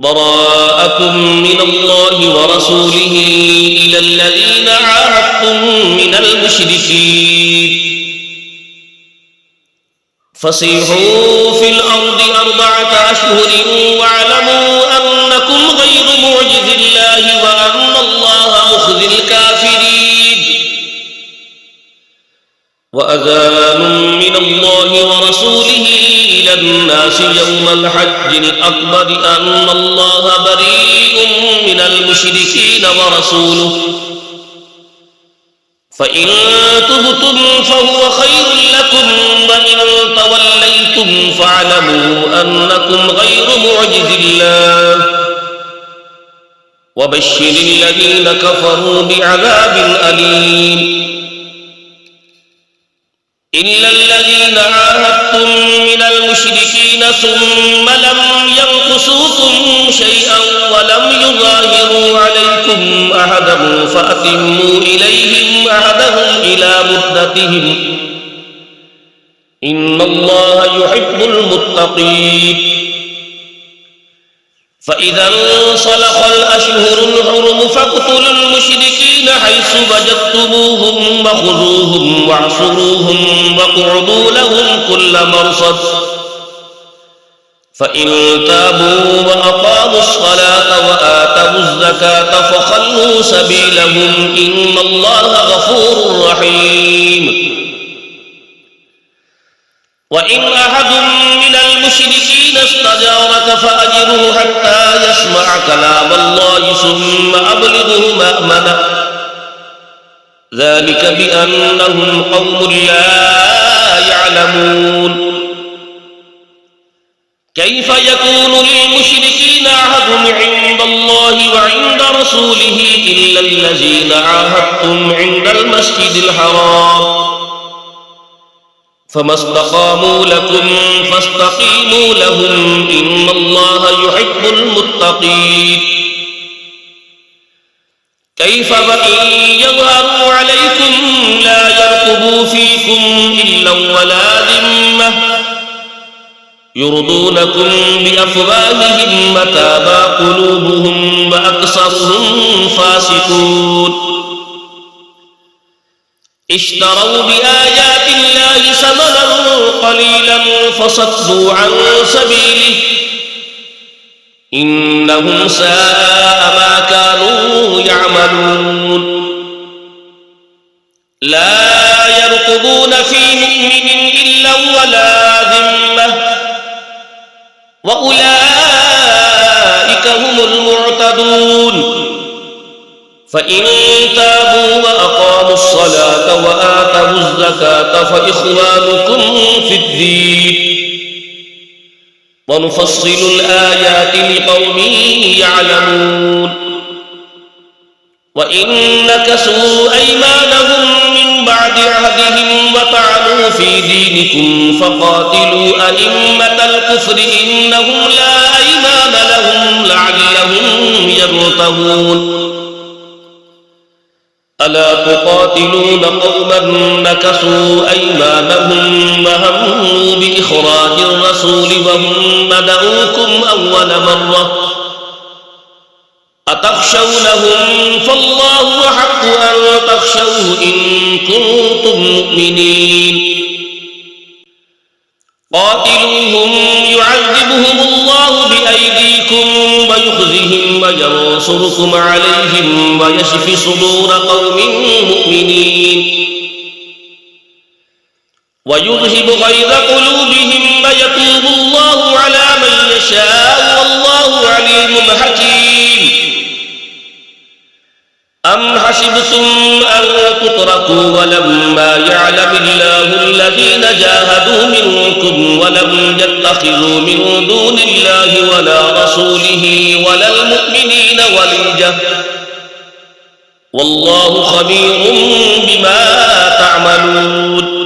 براءة من الله ورسوله إلى الذين عاهدتم من المشركين فسيحوا في الأرض 4 أشهر واعلموا أنكم غير معجز الله وأن الله مخزي الكافرين وأذان من الله ورسوله إلى الناس يوم الحج الأكبر أن الله بريء من المشركين ورسوله فإن تبتم فهو خير لكم وإن توليتم فاعلموا أنكم غير معجز الله وبشر الذين كفروا بعذاب أليم إلا الذين عاهدتم من المشركين ثم لم ينقصوكم شيئا ولم يظاهروا عليكم أحدا فأتموا إليهم أحدهم إلى مدتهم إن الله يحب المتقين فإذا انصلخ الأشهر الحرم فاقتلوا المشركين حيث وجدتموهم وخذوهم واعصروهم واقعدوا لهم كل مرصد فإن تابوا وأقاموا الصلاة وآتوا الزكاة فخلوا سبيلهم إن الله غفور رحيم وإن أحد من المشركين استجارك فأجره حتى يسمع كلام الله ثم أبلغه مأمنه ذلك بأنهم قوم لا يعلمون كيف يكون للمشركين عهد عند الله وعند رسوله إلا الذين عاهدتم عند المسجد الحرام فما استقاموا لكم فاستقيموا لهم إن الله يحب المتقين كيف وإن يظهروا عليكم لا يرقبوا فيكم إلا ولا ذمة يرضونكم بأفواههم وتابى قلوبهم وأكثرهم فاسقون اشتروا بآيات الله ثمنا قليلا فصدوا عن سبيله إنهم ساء ما كانوا يعملون لا يرقبون في مؤمن إلا ولا ذمة وأولئك هم المعتدون فإن تابوا وأقاموا الصلاة وآتوا الزكاة فإخوانكم في الدين ونفصل الآيات لقوم يعلمون وإن نكثوا أيمانهم من بعد عهدهم وطعنوا في دينكم فقاتلوا أئمة الكفر إنهم لا أيمان لهم لعلهم يرتهون ألا تقاتلون قوما نكثوا أيمانهم وهموا بإخراج الرسول وهم بدؤوكم أول مرة أتخشونهم فالله أحق أن تخشوه إن كنتم مؤمنين قاتلوهم يعذبهم الله بأيديكم ويخزهم وينصركم عليهم ويشف صدور قوم مؤمنين ويذهب غيظ قلوبهم ويتوب الله على من يشاء والله عليم حكيم أم حسبتم أن تتركوا ولما يعلم الله الذين جاهدوا منكم ولم يتخذوا من دون الله ولا رسوله ولا المؤمنين وليجة والله خبير بما تعملون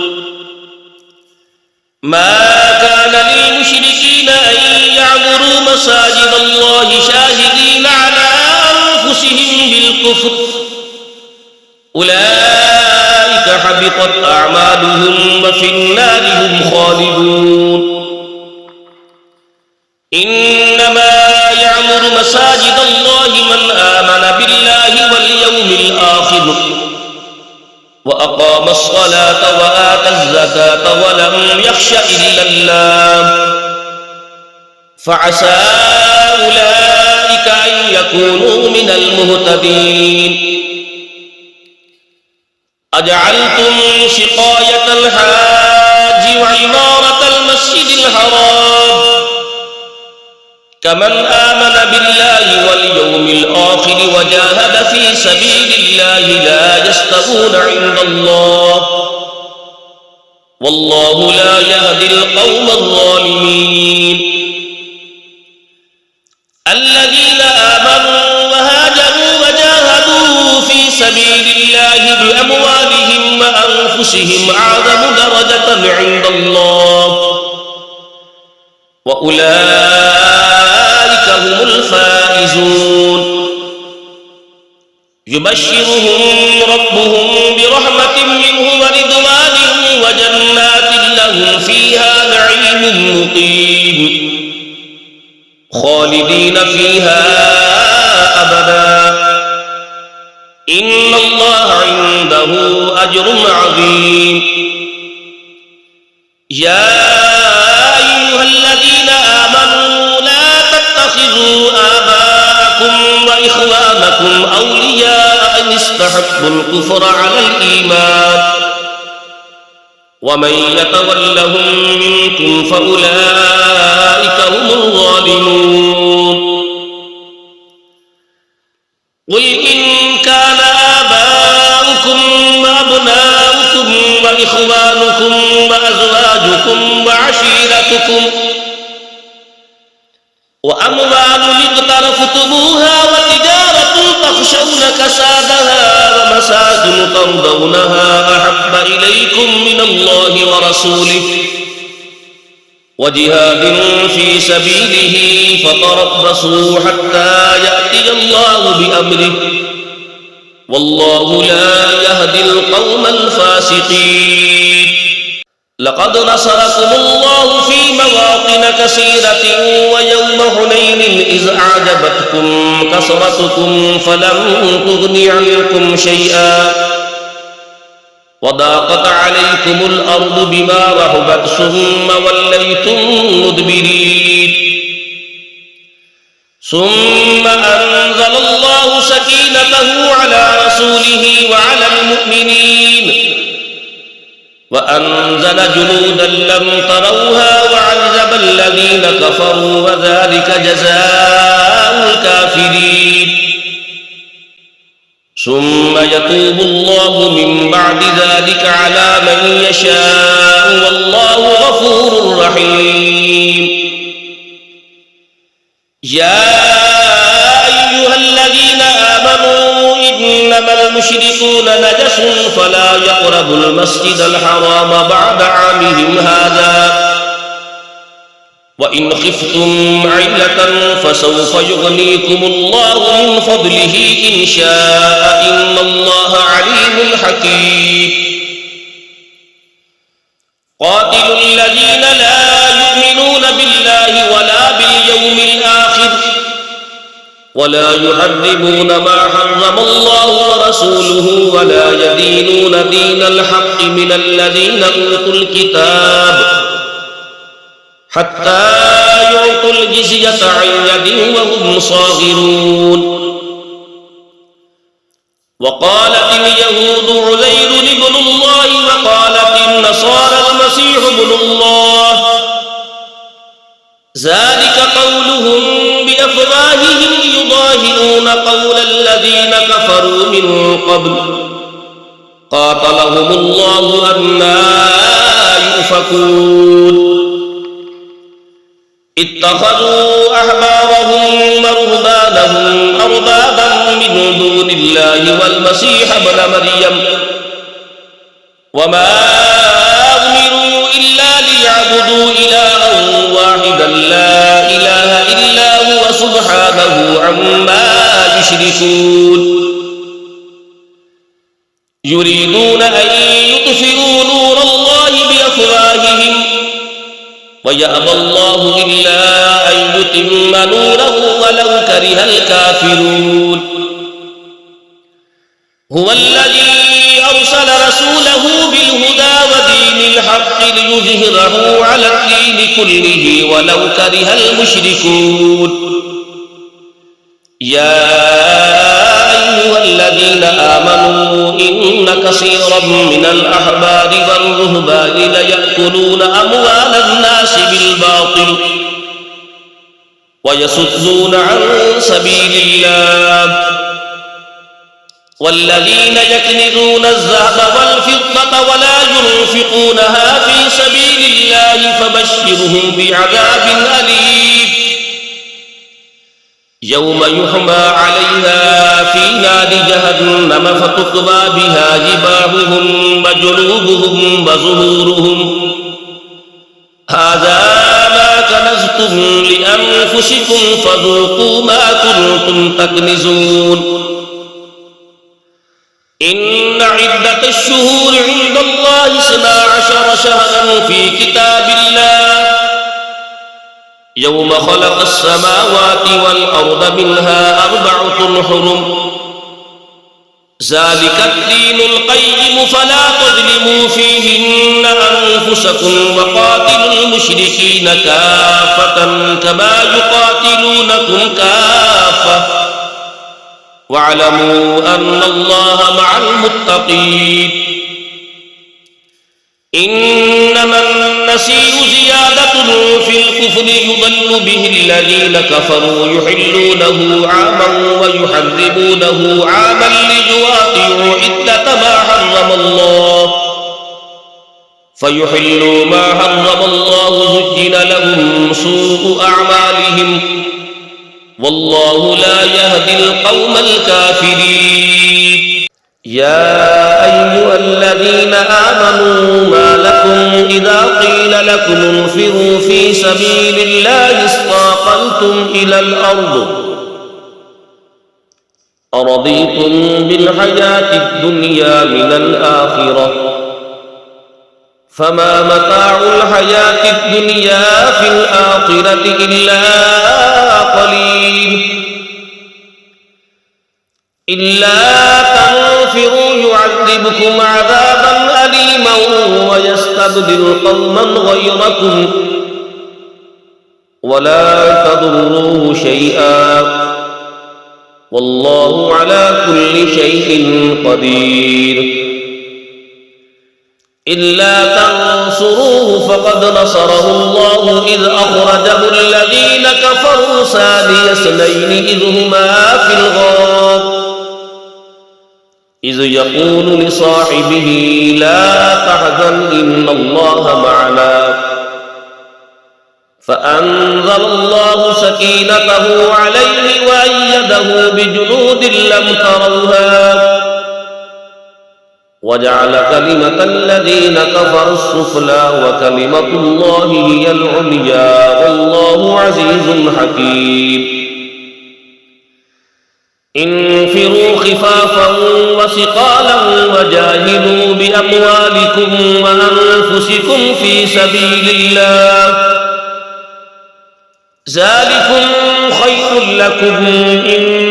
ما كان للمشركين أن يعمروا مساجد الله شاهدين على أنفسهم بالكفر أولئك حبطت أعمالهم وفي النار هم خالدون إنما يعمر الله من آمن بالله واليوم الآخر وأقام الصلاة وآتى الزكاة ولم يخش إلا الله فعسى أولئك أن يكونوا من المهتدين. أجعلتم سقاية الحاج وعمارة المسجد الحرام كمن آمن بالله واليوم الآخر وجاهد في سبيل الله لا يستوون عند الله والله لا يهدي القوم الظالمين. الذين آمنوا وهاجروا وجاهدوا في سبيل الله بأموالهم وأنفسهم أعظم درجة عند الله وأولئك هم الفائزون. يبشرهم ربهم برحمة منه ورضوان وجنات لهم فيها نعيم مقيم خالدين فيها أبدا إن الله عنده أجر عظيم. يا أيها الذين آمنوا لا تتخذوا آباءكم وإخوانكم أولياء إن استحبوا الكفر على الإيمان ومن يتولهم منكم فأولئك هم الظالمون. قل إن كان آباؤكم وأبناؤكم وإخوانكم وأزواجكم وعشيرتكم وأموال اقترفتموها وتجارة تخشون كسادها ومساكن ترضونها أحب إليكم من الله ورسوله وجهاد في سبيله فتربصوا حتى يأتي الله بأمره والله لا يهدي القوم الفاسقين. لقد نصركم الله في مواطن كثيرة ويوم حنين إذ أعجبتكم كثرتكم فلم تغن عنكم شيئا وضاقت عليكم الأرض بما رحبت ثم وليتم مدبرين ثم أنزل الله سكينته على رسوله وعلى المؤمنين وأنزل جنودا لم تروها وعذب الذين كفروا وذلك جزاء الكافرين. ثم يتوب الله من بعد ذلك على من يشاء والله غفور رحيم. يا أيها الذين آمنوا إنما المشركون نجس فلا يقربوا المسجد الحرام بعد عامهم هذا وإن خفتم عيلة فسوف يغنيكم الله من فضله إن شاء إن الله عليم حكيم. قاتلوا الذين لا يؤمنون بالله ولا باليوم الآخر ولا يحرمون ما حرم الله ورسوله ولا يدينون دين الحق من الذين أوتوا الكتاب حتى يعطوا الجزية عن يد وهم صاغرون. وقالت اليهود عزير ابن الله وقالت النصارى المسيح ابن الله ذلك قولهم بأفواههم يضاهئون قول الذين كفروا من قبل قاتلهم الله أنى يؤفكون. اتخذوا أحبارهم ورهبانهم أربابا من دون الله والمسيح ابن مريم وما أمروا إلا ليعبدوا إلها واحدا لا إله إلا هو سبحانه عما يشركون. يريدون أن يطفئوا نور الله بأفواههم ويأبى الله إلا أن يتم نوره ولو كره الكافرون هو الذي أرسل رسوله بالهدى ودين الحق ليظهره على الدين كله ولو كره المشركون يا أيها الذين آمنوا إن كثيرا من الأحبار والرهبان ليأكلون أموال الناس بالباطل ويصدون عن سبيل الله والذين يكنزون الذهب والفضة ولا ينفقونها في سبيل الله فبشرهم بعذاب أليم يوم يحمى عليها في نار جهنم فتكوى بها جباههم وجنوبهم وظهورهم هذا ما كنزتم لأنفسكم فذوقوا ما كنتم تكنزون إن عدة الشهور عند الله 12 شهرا في كتاب الله يوم خلق السماوات والأرض منها 4 حرم ذلك الدين القيم فلا تظلموا فيهن أنفسكم وقاتلوا المشركين كافة كما يقاتلونكم كافة واعلموا أن الله مع المتقين إنما النسيء زيادة في الكفر يضل به الذين كفروا يحلونه عاما ويحرمونه عاما ليواطئوا عدة ما حرم الله فيحلوا ما حرم الله زين لهم سوء أعمالهم والله لا يهدي القوم الكافرين يا أيها الذين آمنوا ما لكم إذا قيل لكم انفروا في سبيل الله اثاقلتم إلى الأرض أرضيتم بالحياة الدنيا من الآخرة فما متاع الحياة الدنيا في الآخرة إلا قليل إلا تنفروا يعذبكم عذابا أليما ويستبدل قوما غيركم ولا تضروه شيئا والله على كل شيء قدير إلا تنصروه فقد نصره الله إذ أخرجه الذين كفروا ثاني اثنين إذ هما في الغار إذ يقول لصاحبه لا تحزن إن الله معنا فأنزل الله سكينته عليه وأيده بجنود لم تروها وجعل كلمة الذين كفروا السفلى وكلمة الله هي العليا والله عزيز حكيم انفروا خفافا وثقالا وجاهدوا بأموالكم وأنفسكم في سبيل الله ذلكم خير لكم إن